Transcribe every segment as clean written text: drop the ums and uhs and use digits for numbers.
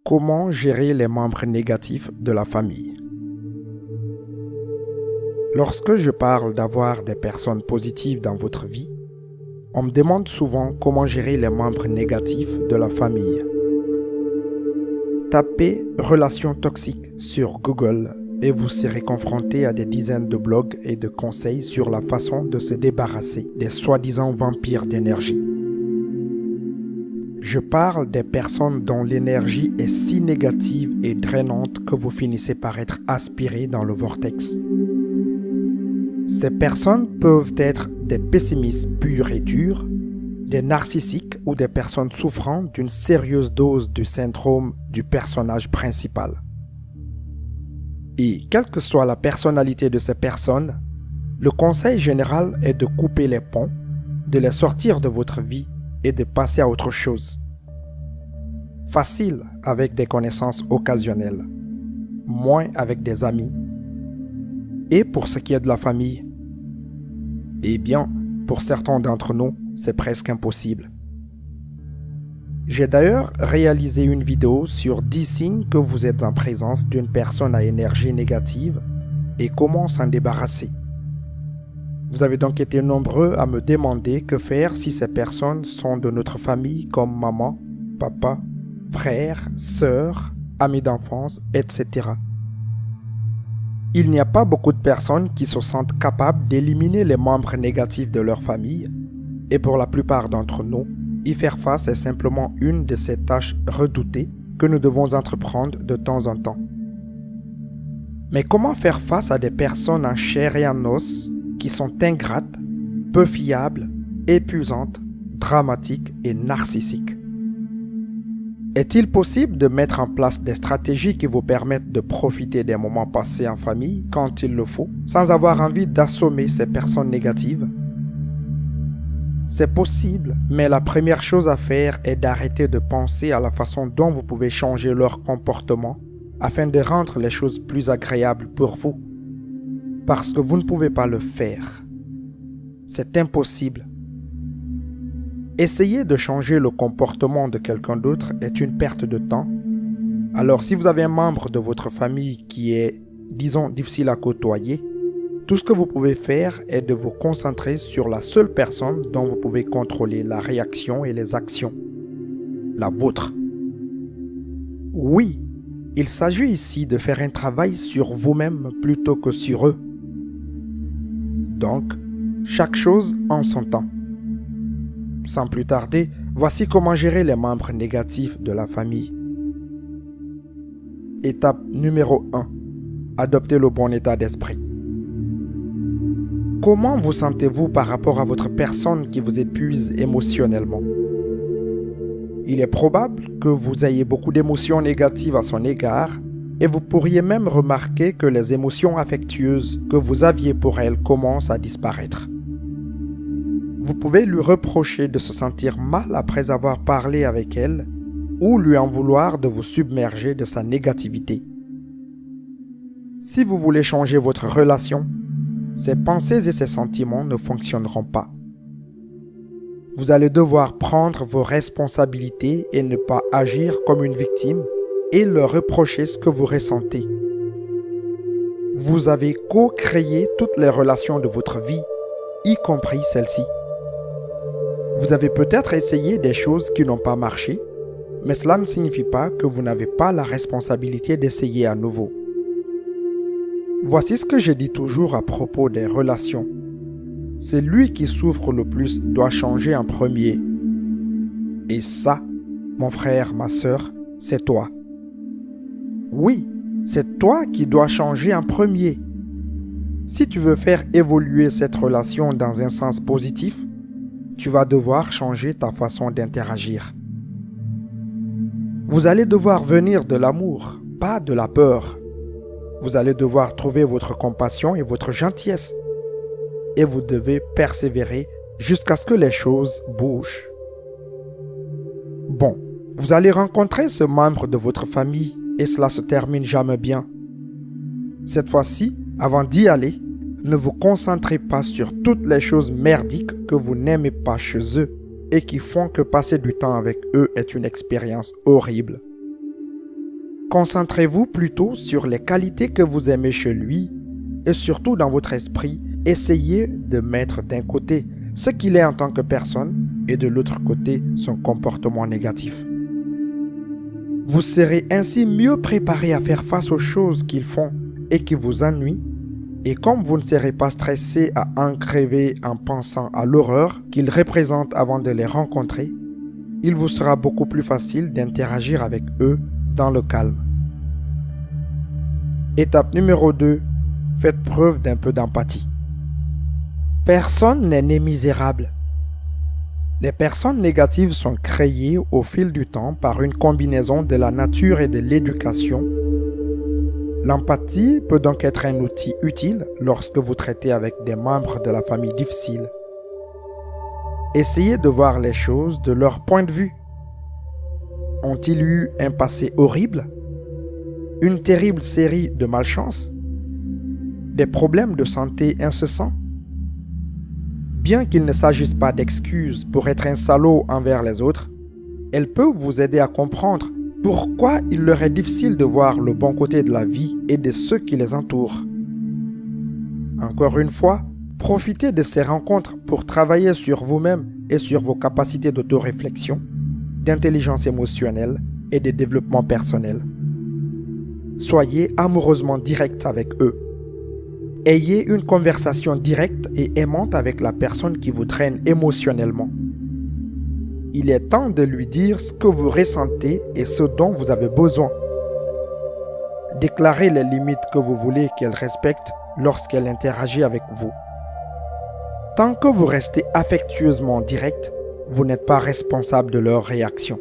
Comment gérer les membres négatifs de la famille? Lorsque je parle d'avoir des personnes positives dans votre vie, on me demande souvent comment gérer les membres négatifs de la famille. Tapez « relations toxiques » sur Google et vous serez confronté à des dizaines de blogs et de conseils sur la façon de se débarrasser des soi-disant vampires d'énergie. Je parle des personnes dont l'énergie est si négative et drainante que vous finissez par être aspiré dans le vortex. Ces personnes peuvent être des pessimistes purs et durs, des narcissiques ou des personnes souffrant d'une sérieuse dose du syndrome du personnage principal. Et quelle que soit la personnalité de ces personnes, le conseil général est de couper les ponts, de les sortir de votre vie et de passer à autre chose. Facile avec des connaissances occasionnelles, moins avec des amis. Et pour ce qui est de la famille, eh bien, pour certains d'entre nous, c'est presque impossible. J'ai d'ailleurs réalisé une vidéo sur 10 signes que vous êtes en présence d'une personne à énergie négative et comment s'en débarrasser. Vous avez donc été nombreux à me demander que faire si ces personnes sont de notre famille comme maman, papa, frère, sœur, amis d'enfance, etc. Il n'y a pas beaucoup de personnes qui se sentent capables d'éliminer les membres négatifs de leur famille et pour la plupart d'entre nous, y faire face est simplement une de ces tâches redoutées que nous devons entreprendre de temps en temps. Mais comment faire face à des personnes en chair et en os qui sont ingrates, peu fiables, épuisantes, dramatiques et narcissiques? Est-il possible de mettre en place des stratégies qui vous permettent de profiter des moments passés en famille quand il le faut, sans avoir envie d'assommer ces personnes négatives? C'est possible, mais la première chose à faire est d'arrêter de penser à la façon dont vous pouvez changer leur comportement afin de rendre les choses plus agréables pour vous. Parce que vous ne pouvez pas le faire. C'est impossible. Essayer de changer le comportement de quelqu'un d'autre est une perte de temps. Alors si vous avez un membre de votre famille qui est, disons, difficile à côtoyer, tout ce que vous pouvez faire est de vous concentrer sur la seule personne dont vous pouvez contrôler la réaction et les actions. La vôtre. Oui, il s'agit ici de faire un travail sur vous-même plutôt que sur eux. Donc, chaque chose en son temps. Sans plus tarder, voici comment gérer les membres négatifs de la famille. Étape numéro 1. Adoptez le bon état d'esprit. Comment vous sentez-vous par rapport à votre personne qui vous épuise émotionnellement? Il est probable que vous ayez beaucoup d'émotions négatives à son égard et vous pourriez même remarquer que les émotions affectueuses que vous aviez pour elle commencent à disparaître. Vous pouvez lui reprocher de se sentir mal après avoir parlé avec elle ou lui en vouloir de vous submerger de sa négativité. Si vous voulez changer votre relation, ces pensées et ces sentiments ne fonctionneront pas. Vous allez devoir prendre vos responsabilités et ne pas agir comme une victime et leur reprocher ce que vous ressentez. Vous avez co-créé toutes les relations de votre vie, y compris celle-ci. Vous avez peut-être essayé des choses qui n'ont pas marché, mais cela ne signifie pas que vous n'avez pas la responsabilité d'essayer à nouveau. Voici ce que je dis toujours à propos des relations. Celui qui souffre le plus doit changer en premier. Et ça, mon frère, ma sœur, c'est toi. Oui, c'est toi qui dois changer en premier. Si tu veux faire évoluer cette relation dans un sens positif, tu vas devoir changer ta façon d'interagir. Vous allez devoir venir de l'amour, pas de la peur. Vous allez devoir trouver votre compassion et votre gentillesse. Et vous devez persévérer jusqu'à ce que les choses bougent. Bon, vous allez rencontrer ce membre de votre famille et cela se termine jamais bien. Cette fois-ci, avant d'y aller, ne vous concentrez pas sur toutes les choses merdiques que vous n'aimez pas chez eux et qui font que passer du temps avec eux est une expérience horrible. Concentrez-vous plutôt sur les qualités que vous aimez chez lui et surtout dans votre esprit, essayez de mettre d'un côté ce qu'il est en tant que personne et de l'autre côté son comportement négatif. Vous serez ainsi mieux préparé à faire face aux choses qu'ils font et qui vous ennuient. Et comme vous ne serez pas stressé à en crever en pensant à l'horreur qu'ils représentent avant de les rencontrer, il vous sera beaucoup plus facile d'interagir avec eux dans le calme. Étape numéro 2. Faites preuve d'un peu d'empathie. Personne n'est né misérable. Les personnes négatives sont créées au fil du temps par une combinaison de la nature et de l'éducation. L'empathie peut donc être un outil utile lorsque vous traitez avec des membres de la famille difficiles. Essayez de voir les choses de leur point de vue. Ont-ils eu un passé horrible? Une terrible série de malchance? Des problèmes de santé incessants? Bien qu'il ne s'agisse pas d'excuses pour être un salaud envers les autres, elle peut vous aider à comprendre pourquoi il leur est difficile de voir le bon côté de la vie et de ceux qui les entourent. Encore une fois, profitez de ces rencontres pour travailler sur vous-même et sur vos capacités d'autoréflexion, d'intelligence émotionnelle et de développement personnel. Soyez amoureusement direct avec eux. Ayez une conversation directe et aimante avec la personne qui vous draine émotionnellement. Il est temps de lui dire ce que vous ressentez et ce dont vous avez besoin. Déclarez les limites que vous voulez qu'elle respecte lorsqu'elle interagit avec vous. Tant que vous restez affectueusement direct, vous n'êtes pas responsable de leur réaction.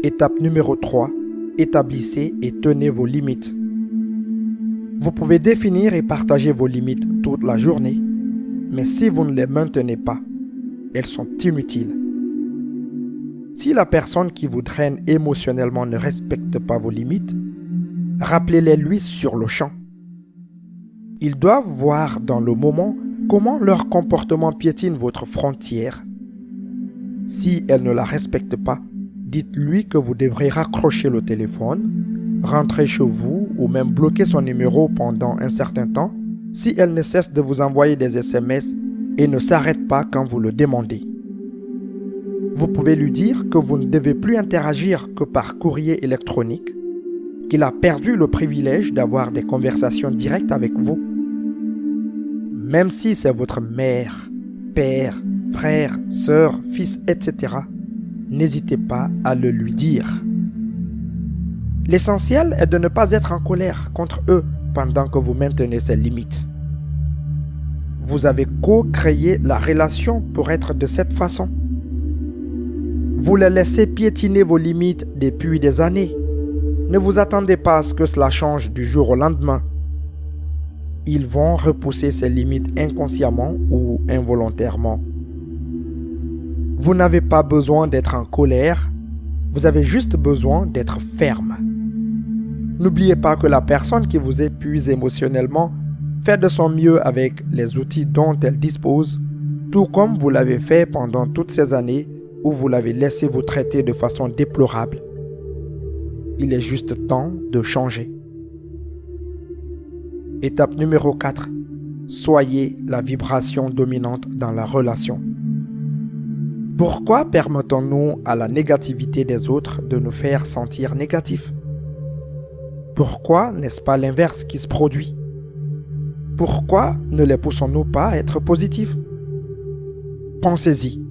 Étape numéro 3. Établissez et tenez vos limites. Vous pouvez définir et partager vos limites toute la journée, mais si vous ne les maintenez pas, elles sont inutiles. Si la personne qui vous draine émotionnellement ne respecte pas vos limites, rappelez-les lui sur le champ. Ils doivent voir dans le moment comment leur comportement piétine votre frontière. Si elle ne la respecte pas, dites-lui que vous devrez raccrocher le téléphone, rentrer chez vous ou même bloquer son numéro pendant un certain temps si elle ne cesse de vous envoyer des SMS et ne s'arrête pas quand vous le demandez. Vous pouvez lui dire que vous ne devez plus interagir que par courrier électronique, qu'il a perdu le privilège d'avoir des conversations directes avec vous. Même si c'est votre mère, père, frère, sœur, fils, etc., n'hésitez pas à le lui dire. L'essentiel est de ne pas être en colère contre eux pendant que vous maintenez ces limites. Vous avez co-créé la relation pour être de cette façon. Vous les laissez piétiner vos limites depuis des années. Ne vous attendez pas à ce que cela change du jour au lendemain. Ils vont repousser ces limites inconsciemment ou involontairement. Vous n'avez pas besoin d'être en colère, vous avez juste besoin d'être ferme. N'oubliez pas que la personne qui vous épuise émotionnellement fait de son mieux avec les outils dont elle dispose, tout comme vous l'avez fait pendant toutes ces années où vous l'avez laissé vous traiter de façon déplorable. Il est juste temps de changer. Étape numéro 4. Soyez la vibration dominante dans la relation. Pourquoi permettons-nous à la négativité des autres de nous faire sentir négatifs? Pourquoi n'est-ce pas l'inverse qui se produit? Pourquoi ne les poussons-nous pas à être positifs? Pensez-y.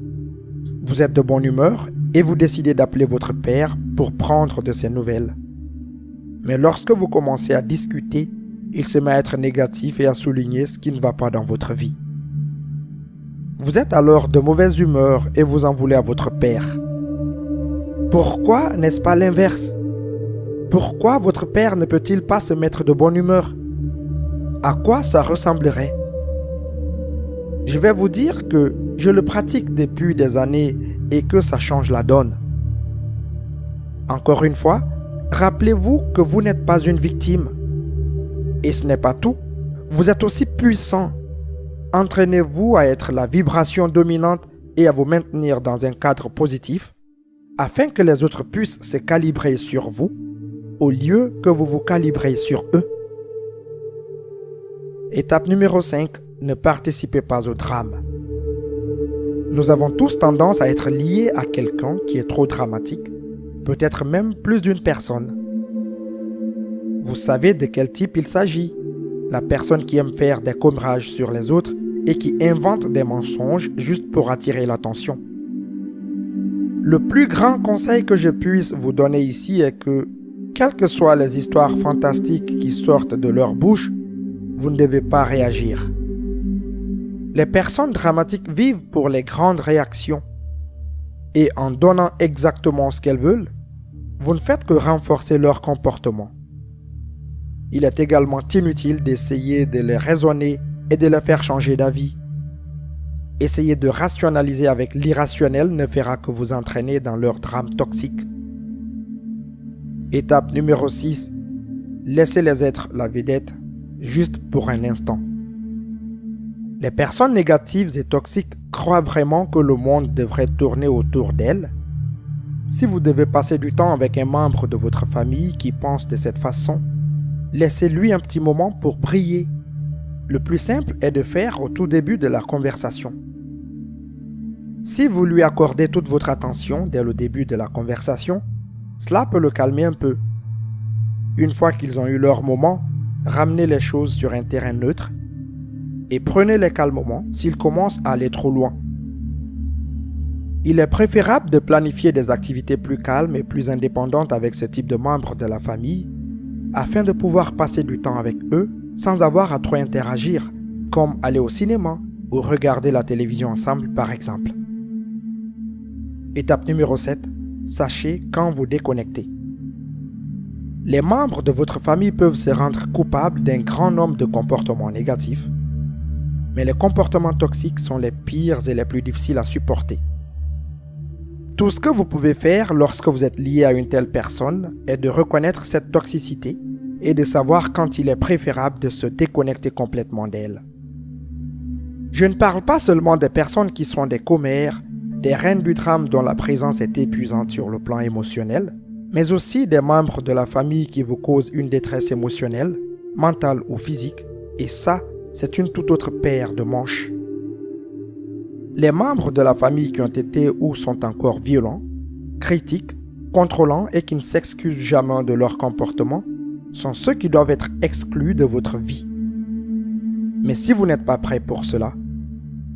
Vous êtes de bonne humeur et vous décidez d'appeler votre père pour prendre de ses nouvelles. Mais lorsque vous commencez à discuter, il se met à être négatif et à souligner ce qui ne va pas dans votre vie. Vous êtes alors de mauvaise humeur et vous en voulez à votre père. Pourquoi n'est-ce pas l'inverse? Pourquoi votre père ne peut-il pas se mettre de bonne humeur? À quoi ça ressemblerait? Je vais vous dire que je le pratique depuis des années et que ça change la donne. Encore une fois, rappelez-vous que vous n'êtes pas une victime. Et ce n'est pas tout, vous êtes aussi puissant. Entraînez-vous à être la vibration dominante et à vous maintenir dans un cadre positif. afin que les autres puissent se calibrer sur vous au lieu que vous vous calibrez sur eux. Étape numéro 5. Ne participez pas au drame. Nous avons tous tendance à être liés à quelqu'un qui est trop dramatique, peut-être même plus d'une personne. Vous savez de quel type il s'agit. La personne qui aime faire des commérages sur les autres et qui invente des mensonges juste pour attirer l'attention. Le plus grand conseil que je puisse vous donner ici est que, quelles que soient les histoires fantastiques qui sortent de leur bouche, vous ne devez pas réagir. Les personnes dramatiques vivent pour les grandes réactions. Et en donnant exactement ce qu'elles veulent, vous ne faites que renforcer leur comportement. Il est également inutile d'essayer de les raisonner et de les faire changer d'avis. Essayer de rationaliser avec l'irrationnel ne fera que vous entraîner dans leur drame toxique. Étape numéro 6. Laissez-les être la vedette, juste pour un instant. Les personnes négatives et toxiques croient vraiment que le monde devrait tourner autour d'elles. Si vous devez passer du temps avec un membre de votre famille qui pense de cette façon, laissez-lui un petit moment pour briller. Le plus simple est de faire au tout début de la conversation. Si vous lui accordez toute votre attention dès le début de la conversation, cela peut le calmer un peu. Une fois qu'ils ont eu leur moment, ramenez les choses sur un terrain neutre et prenez-les calmement s'ils commencent à aller trop loin. Il est préférable de planifier des activités plus calmes et plus indépendantes avec ce type de membres de la famille afin de pouvoir passer du temps avec eux sans avoir à trop interagir, comme aller au cinéma ou regarder la télévision ensemble par exemple. Étape numéro 7. Sachez quand vous déconnectez. Les membres de votre famille peuvent se rendre coupables d'un grand nombre de comportements négatifs, mais les comportements toxiques sont les pires et les plus difficiles à supporter. Tout ce que vous pouvez faire lorsque vous êtes lié à une telle personne est de reconnaître cette toxicité et de savoir quand il est préférable de se déconnecter complètement d'elle. Je ne parle pas seulement des personnes qui sont des commères, des reines du drame dont la présence est épuisante sur le plan émotionnel, mais aussi des membres de la famille qui vous causent une détresse émotionnelle, mentale ou physique, et ça, c'est une toute autre paire de manches. Les membres de la famille qui ont été ou sont encore violents, critiques, contrôlants et qui ne s'excusent jamais de leur comportement sont ceux qui doivent être exclus de votre vie. Mais si vous n'êtes pas prêt pour cela,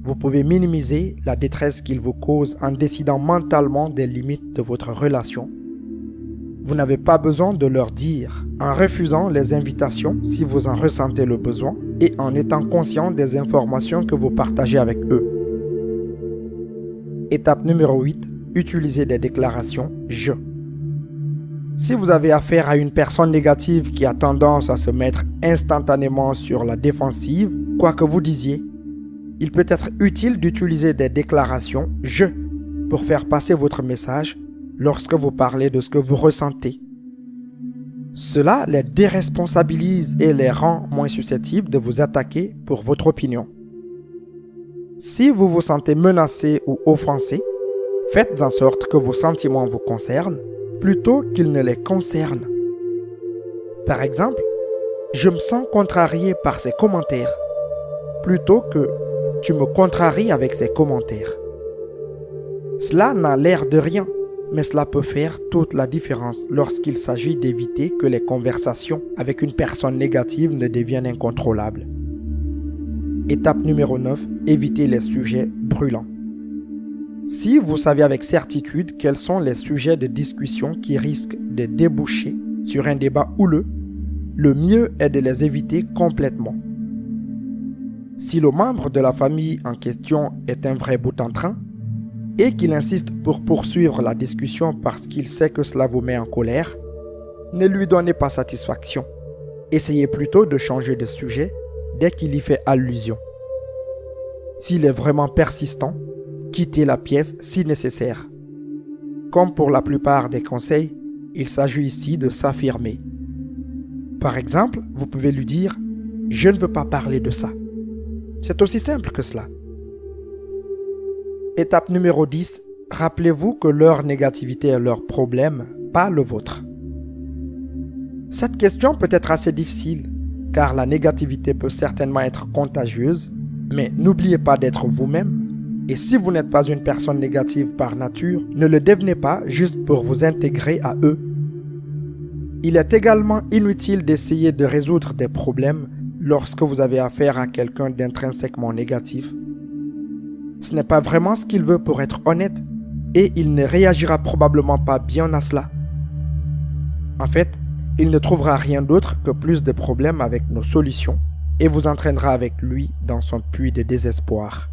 vous pouvez minimiser la détresse qu'ils vous causent en décidant mentalement des limites de votre relation. Vous n'avez pas besoin de leur dire, en refusant les invitations si vous en ressentez le besoin et en étant conscient des informations que vous partagez avec eux. Étape numéro 8. Utilisez des déclarations « je ». Si vous avez affaire à une personne négative qui a tendance à se mettre instantanément sur la défensive, quoi que vous disiez, il peut être utile d'utiliser des déclarations « je » pour faire passer votre message lorsque vous parlez de ce que vous ressentez. Cela les déresponsabilise et les rend moins susceptibles de vous attaquer pour votre opinion. Si vous vous sentez menacé ou offensé, faites en sorte que vos sentiments vous concernent plutôt qu'ils ne les concernent. Par exemple, je me sens contrarié par ces commentaires plutôt que tu me contraries avec ces commentaires. Cela n'a l'air de rien, mais cela peut faire toute la différence lorsqu'il s'agit d'éviter que les conversations avec une personne négative ne deviennent incontrôlables. Étape numéro 9. Évitez les sujets brûlants. Si vous savez avec certitude quels sont les sujets de discussion qui risquent de déboucher sur un débat houleux, le mieux est de les éviter complètement. Si le membre de la famille en question est un vrai bout en train et qu'il insiste pour poursuivre la discussion parce qu'il sait que cela vous met en colère, ne lui donnez pas satisfaction. Essayez plutôt de changer de sujet dès qu'il y fait allusion. S'il est vraiment persistant, quittez la pièce si nécessaire. Comme pour la plupart des conseils, il s'agit ici de s'affirmer. Par exemple, vous pouvez lui dire « Je ne veux pas parler de ça ». C'est aussi simple que cela. Étape numéro 10. Rappelez-vous que leur négativité est leur problème, pas le vôtre. Cette question peut être assez difficile, car la négativité peut certainement être contagieuse, mais n'oubliez pas d'être vous-même. Et si vous n'êtes pas une personne négative par nature, ne le devenez pas juste pour vous intégrer à eux. Il est également inutile d'essayer de résoudre des problèmes lorsque vous avez affaire à quelqu'un d'intrinsèquement négatif. Ce n'est pas vraiment ce qu'il veut pour être honnête, et il ne réagira probablement pas bien à cela. En fait, il ne trouvera rien d'autre que plus de problèmes avec nos solutions et vous entraînera avec lui dans son puits de désespoir.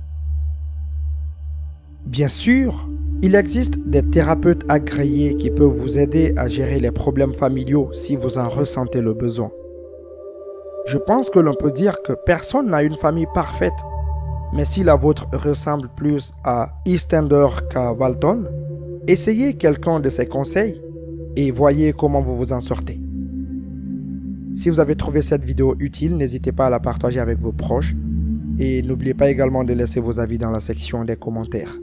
Bien sûr, il existe des thérapeutes agréés qui peuvent vous aider à gérer les problèmes familiaux si vous en ressentez le besoin. Je pense que l'on peut dire que personne n'a une famille parfaite, mais si la vôtre ressemble plus à EastEnders qu'à Walton, essayez quelqu'un de ses conseils et voyez comment vous vous en sortez. Si vous avez trouvé cette vidéo utile, n'hésitez pas à la partager avec vos proches et n'oubliez pas également de laisser vos avis dans la section des commentaires.